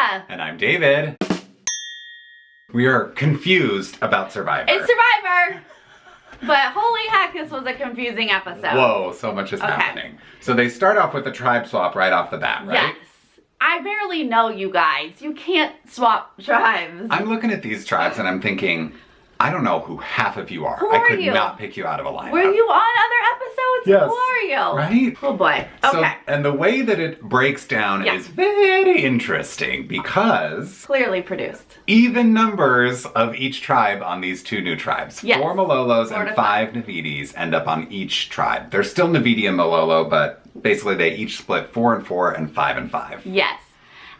Sarah. And I'm David. We are confused about Survivor. It's Survivor! But holy heck, this was a confusing episode. Whoa, so much is happening. So they start off with a tribe swap right off the bat, right? Yes. I barely know you guys. You can't swap tribes. I'm looking at these tribes and I'm thinking, I don't know who half of you are. Who I are could you? not pick you out of a lineup. Were you on other episodes? Yes. Who are you? Right? Oh boy. Okay. So, and the way that it breaks down Yeah. is very interesting because Clearly produced. even numbers of each tribe on these two new tribes. Yes. 4 Malolos 4 and to 5 Navidis end up on each tribe. There's still Navidi and Malolo, but basically they each split 4 and 4 and 5 and 5. Yes.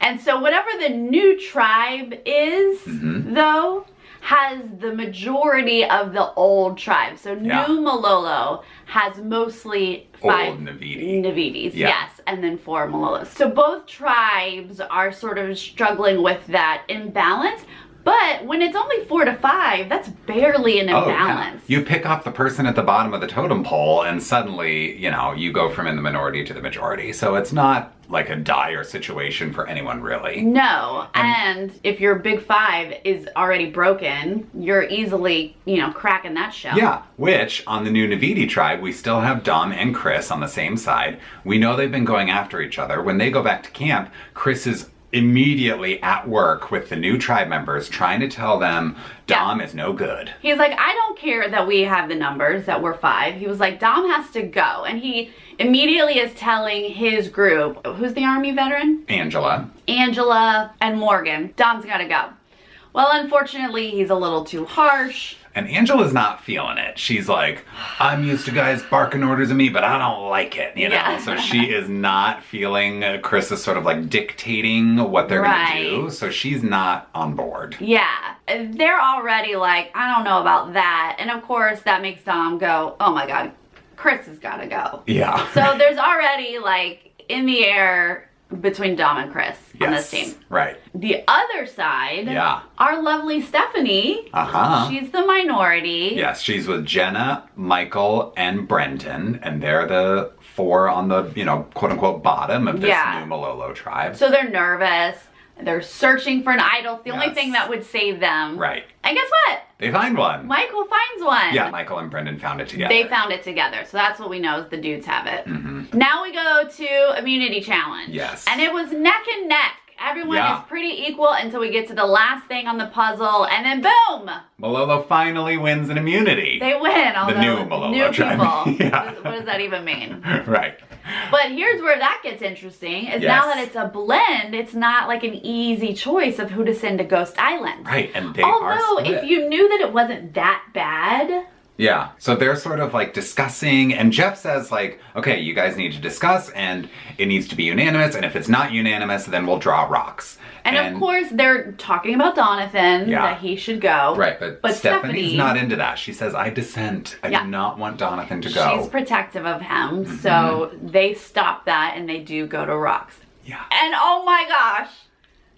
And so whatever the new tribe is, though, has the majority of the old tribe. So New Malolo has mostly 5 Old Navidi. Navidis, Yeah. yes, and then 4 Malolos. So both tribes are sort of struggling with that imbalance. But when it's only 4 to 5, that's barely an imbalance. You pick off the person at the bottom of the totem pole and suddenly, you know, you go from in the minority to the majority. So it's not like a dire situation for anyone really. No, and if your big 5 is already broken, you're easily, you know, cracking that shell. Yeah, which on the new Navidi tribe, we still have Dom and Chris on the same side. We know they've been going after each other. When they go back to camp, Chris is immediately at work with the new tribe members trying to tell them Dom is no good. He's like, I don't care that we have the numbers, that we're 5. He was like, Dom has to go. And he immediately is telling his group, who's the Army veteran? Angela and Morgan, Dom's gotta go. Well, unfortunately, he's a little too harsh. And Angela's not feeling it. She's like, I'm used to guys barking orders at me, but I don't like it, you know? Yeah. So she is not feeling Chris is sort of like dictating what they're gonna do. So she's not on board. Yeah, they're already like, I don't know about that. And of course, that makes Dom go, oh my God, Chris has gotta go. Yeah. So there's already like in the air between Dom and Chris on this team. Right. The other side, our lovely Stephanie, she's the minority. Yes, she's with Jenna, Michael, and Brendan, and they're the 4 on the, you know, quote unquote bottom of this new Malolo tribe. So they're nervous. They're searching for an idol. It's the only thing that would save them. Right. And guess what? They find one. Michael finds one. Yeah, Michael and Brendan found it together. They found it together. So that's what we know is the dudes have it. Now we go to Immunity Challenge. Yes. And it was neck and neck. Everyone is pretty equal until we get to the last thing on the puzzle. And then boom! Malolo finally wins an immunity. They win. The new Malolo new tribe. people. What does that even mean? Right. But here's where that gets interesting, is now that it's a blend, it's not like an easy choice of who to send to Ghost Island. Right, and they are split. If you knew that it wasn't that bad. Yeah, so they're sort of like discussing, and Jeff says like, okay, you guys need to discuss, and it needs to be unanimous, and if it's not unanimous, then we'll draw rocks. And of course, they're talking about Donathan, that he should go. Right, but Stephanie's not into that. She says, I dissent. I do not want Donathan to go. She's protective of him, so they stop that, and they do go to rocks. Yeah. And oh my gosh,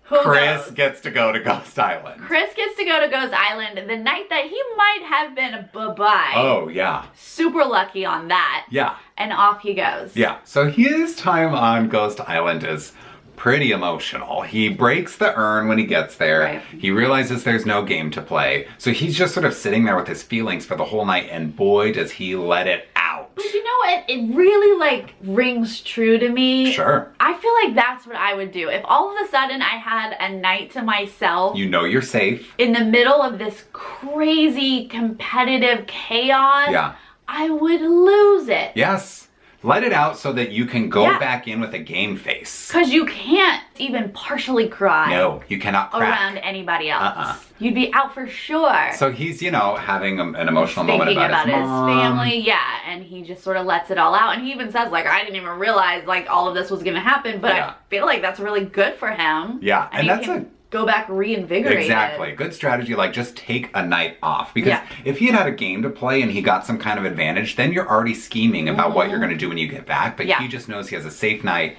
Chris gets to go to Ghost Island. Chris gets to go to Ghost Island the night that he might have been bye-bye. Oh, yeah. Super lucky on that. Yeah. And off he goes. Yeah, so his time on Ghost Island is pretty emotional. He breaks the urn when he gets there. Right. He realizes there's no game to play. So he's just sort of sitting there with his feelings for the whole night, and boy, does he let it out. But you know what? It really like rings true to me. Sure. I feel like that's what I would do. If all of a sudden I had a night to myself. You know you're safe. In the middle of this crazy competitive chaos. Yeah. I would lose it. Yes. Let it out so that you can go back in with a game face. Because you can't even partially cry. No, you cannot crack. Around anybody else. You'd be out for sure. So he's, you know, having an emotional moment about his his mom. family, and he just sort of lets it all out. And he even says, like, I didn't even realize, like, all of this was going to happen, but I feel like that's really good for him. Yeah, and that's go back reinvigorated. Exactly. Good strategy, like just take a night off. Because if he had a game to play and he got some kind of advantage, then you're already scheming about what you're going to do when you get back. But he just knows he has a safe night.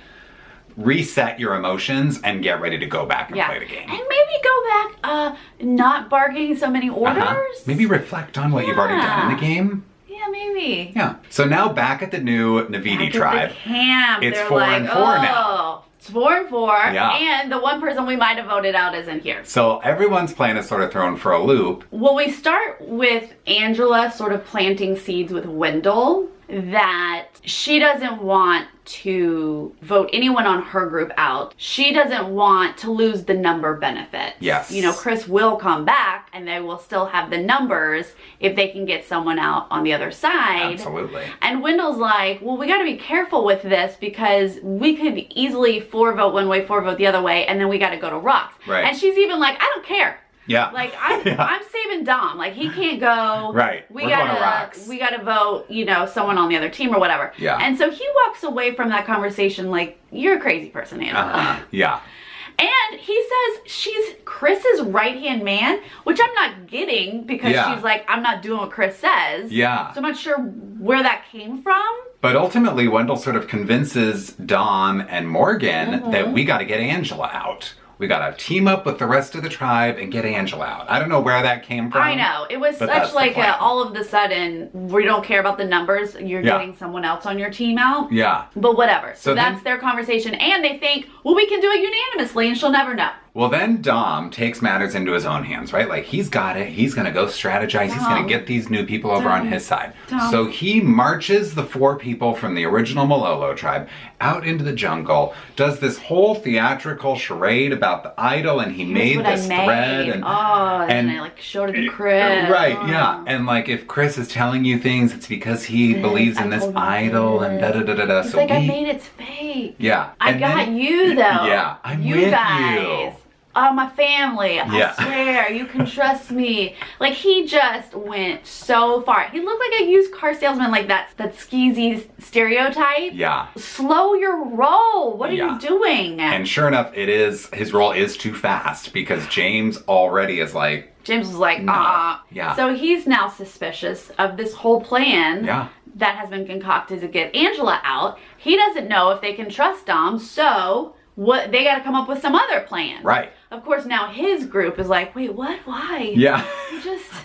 Reset your emotions and get ready to go back and play the game. And maybe go back not barking so many orders. Maybe reflect on what you've already done in the game. Yeah, maybe. Yeah. So now back at the new Navidi tribe. At the camp. It's They're 4 like, and 4 now. It's 4-4. Yeah. And the one person we might have voted out isn't here. So everyone's plan is sort of thrown for a loop. Well, we start with Angela sort of planting seeds with Wendell that she doesn't want to vote anyone on her group out. She doesn't want to lose the number benefit. Yes. You know, Chris will come back and they will still have the numbers if they can get someone out on the other side. Absolutely. And Wendell's like, well, we got to be careful with this because we could easily 4 vote one way, 4 vote the other way, and then we got to go to rocks. Right. And she's even like, I don't care. Yeah. Like I'm saving Dom. Like he can't go. Right. We're going to rocks. We gotta vote, you know, someone on the other team or whatever. Yeah. And so he walks away from that conversation like, you're a crazy person, Angela. Yeah. And he says she's Chris's right-hand man, which I'm not getting because she's like, I'm not doing what Chris says. Yeah. So I'm not sure where that came from. But ultimately, Wendell sort of convinces Dom and Morgan that we got to get Angela out. We gotta team up with the rest of the tribe and get Angela out. I don't know where that came from. I know. It was such like all of the sudden, we don't care about the numbers. You're getting someone else on your team out. Yeah. But whatever. So that's then, their conversation. And they think, well, we can do it unanimously and she'll never know. Well, then Dom takes matters into his own hands, right? Like, he's got it. He's going to go strategize. He's going to get these new people over on his side. So he marches the 4 people from the original Malolo tribe out into the jungle, does this whole theatrical charade about the idol, and he made this thread. And I like showed it to Chris. Right, yeah. And like, if Chris is telling you things, it's because he believes in this idol and da-da-da-da-da. It's like, I made it's fake. Yeah. I got you, though. Yeah, I'm with you. Oh, my family. I swear, you can trust me. Like, he just went so far. He looked like a used car salesman, like that skeezy stereotype. Yeah. Slow your roll. What are you doing? And sure enough, his roll is too fast because James already is like... James was like, Yeah. So he's now suspicious of this whole plan. Yeah. That has been concocted to get Angela out. He doesn't know if they can trust Dom, so... they got to come up with some other plan. Right. Of course, now his group is like, wait, what? Why? Yeah.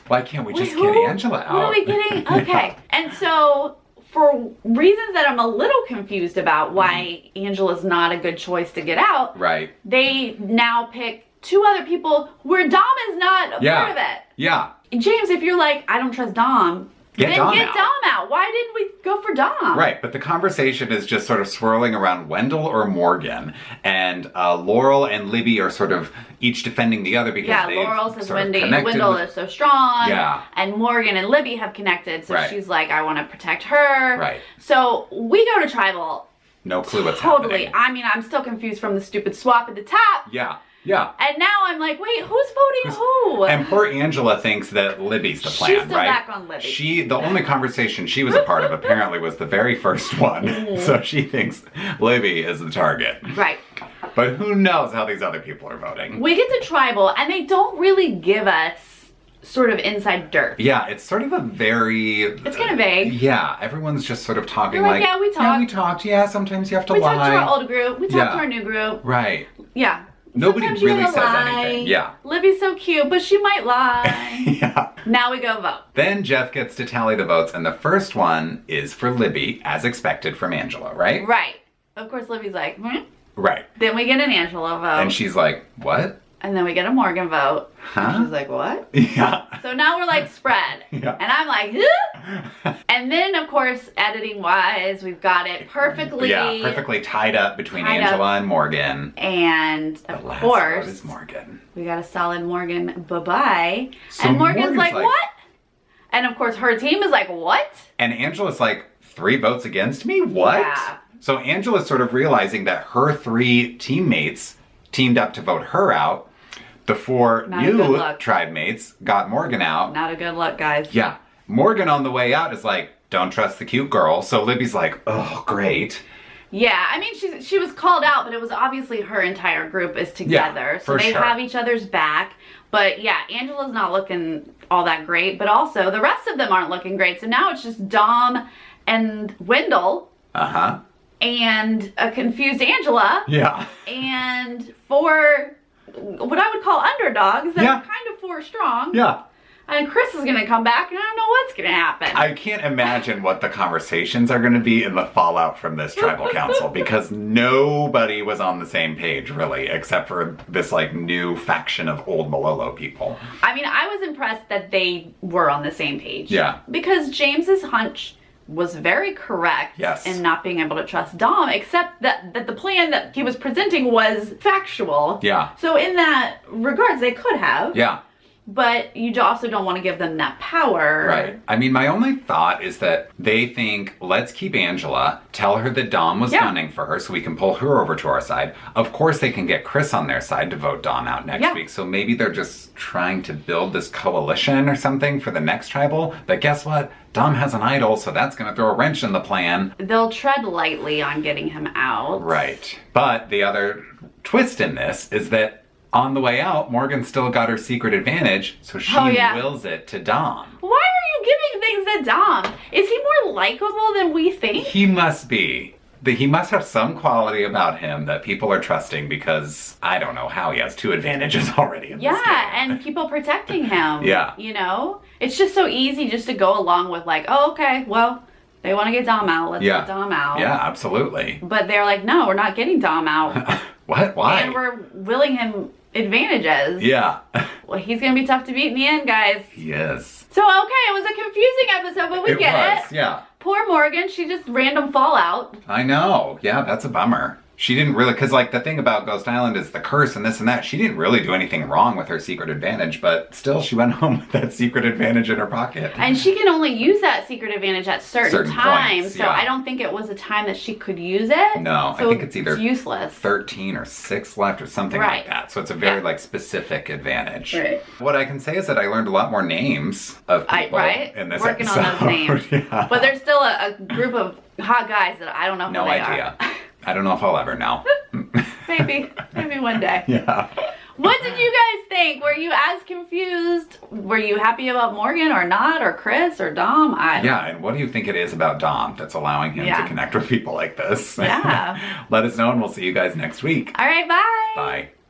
Why can't we just get Angela out? What are we getting? Okay. And so, for reasons that I'm a little confused about why Angela's not a good choice to get out, they now pick 2 other people where Dom is not a part of it. Yeah. James, if you're like, I don't trust Dom, Get Dom out. Why didn't we go for Dom? Right, but the conversation is just sort of swirling around Wendell or Morgan, and Laurel and Libby are sort of each defending the other because Laurel says Wendell is so strong, and Morgan and Libby have connected, so she's like, I want to protect her. Right. So we go to Tribal. No clue what's happening. I mean, I'm still confused from the stupid swap at the top. Yeah. Yeah. And now I'm like, wait, who's voting who? And poor Angela thinks that Libby's the plan, She's still back on Libby. The only conversation she was a part of apparently was the very first one. So she thinks Libby is the target. Right. But who knows how these other people are voting. We get to Tribal and they don't really give us sort of inside dirt. Yeah, it's sort of a very... It's kind of vague. Yeah, everyone's just sort of talking like, yeah, we talked. Yeah, we talked. Yeah, sometimes you have to lie. We talked to our old group. We talked to our new group. Right. Yeah. Nobody really says anything. Yeah. Libby's so cute, but she might lie. Yeah. Now we go vote. Then Jeff gets to tally the votes, and the first one is for Libby, as expected from Angela, right? Right. Of course, Libby's like, Right. Then we get an Angela vote. And she's like, what? And then we get a Morgan vote. Huh? And she's like, what? Yeah. So now we're like spread. Yeah. And I'm like, huh? And then, of course, editing-wise, we've got it perfectly... Yeah, perfectly tied up between Angela and Morgan. And, of course... is Morgan. We got a solid Morgan bye-bye. So and Morgan's like, what? And, of course, her team is like, what? And Angela's like, 3 votes against me? What? Yeah. So Angela's sort of realizing that her 3 teammates teamed up to vote her out. The 4 new tribe mates got Morgan out. Not a good look, guys. Yeah. Morgan on the way out is like, don't trust the cute girl. So Libby's like, oh, great. Yeah, I mean, she was called out, but it was obviously her entire group is together. Yeah, so they have each other's back. But yeah, Angela's not looking all that great, but also the rest of them aren't looking great. So now it's just Dom and Wendell. Uh-huh. And a confused Angela. Yeah. And 4, what I would call underdogs that are kind of 4 strong. Yeah. and Chris is gonna come back, and I don't know what's gonna happen. I can't imagine what the conversations are gonna be in the fallout from this tribal council, because nobody was on the same page, really, except for this, like, new faction of old Malolo people. I mean, I was impressed that they were on the same page. Yeah. Because James's hunch was very correct in not being able to trust Dom, except that the plan that he was presenting was factual. Yeah. So in that regards, they could have. Yeah. But you also don't want to give them that power. Right. I mean, my only thought is that they think, let's keep Angela, tell her that Dom was gunning for her so we can pull her over to our side. Of course, they can get Chris on their side to vote Dom out next week. So maybe they're just trying to build this coalition or something for the next tribal. But guess what? Dom has an idol, so that's going to throw a wrench in the plan. They'll tread lightly on getting him out. Right. But the other twist in this is that on the way out, Morgan still got her secret advantage, so she wills it to Dom. Why are you giving things to Dom? Is he more likable than we think? He must be. He must have some quality about him that people are trusting, because I don't know how he has 2 advantages already in this game. And people protecting him. Yeah. You know? It's just so easy just to go along with like, oh, okay, well, they want to get Dom out. Let's get Dom out. Yeah, absolutely. But they're like, no, we're not getting Dom out. What? Why? And we're willing him advantages. Yeah. Well, he's going to be tough to beat in the end, guys. Yes. So, okay, it was a confusing episode, but we get it. Yeah. Poor Morgan, she just random fallout. I know. Yeah, that's a bummer. She didn't really, because like the thing about Ghost Island is the curse and this and that. She didn't really do anything wrong with her secret advantage, but still she went home with that secret advantage in her pocket. And she can only use that secret advantage at certain times. Points, so I don't think it was a time that she could use it. No, so I think it's either useless. 13 or 6 left or something like that. So it's a very like specific advantage. Right. What I can say is that I learned a lot more names of people in this Working episode. on those names. But there's still a group of hot guys that I don't know who they are. I don't know if I'll ever know. Maybe one day. Yeah. What did you guys think? Were you as confused? Were you happy about Morgan or not, or Chris or Dom? And what do you think it is about Dom that's allowing him to connect with people like this? Yeah. Let us know, and we'll see you guys next week. All right, bye. Bye.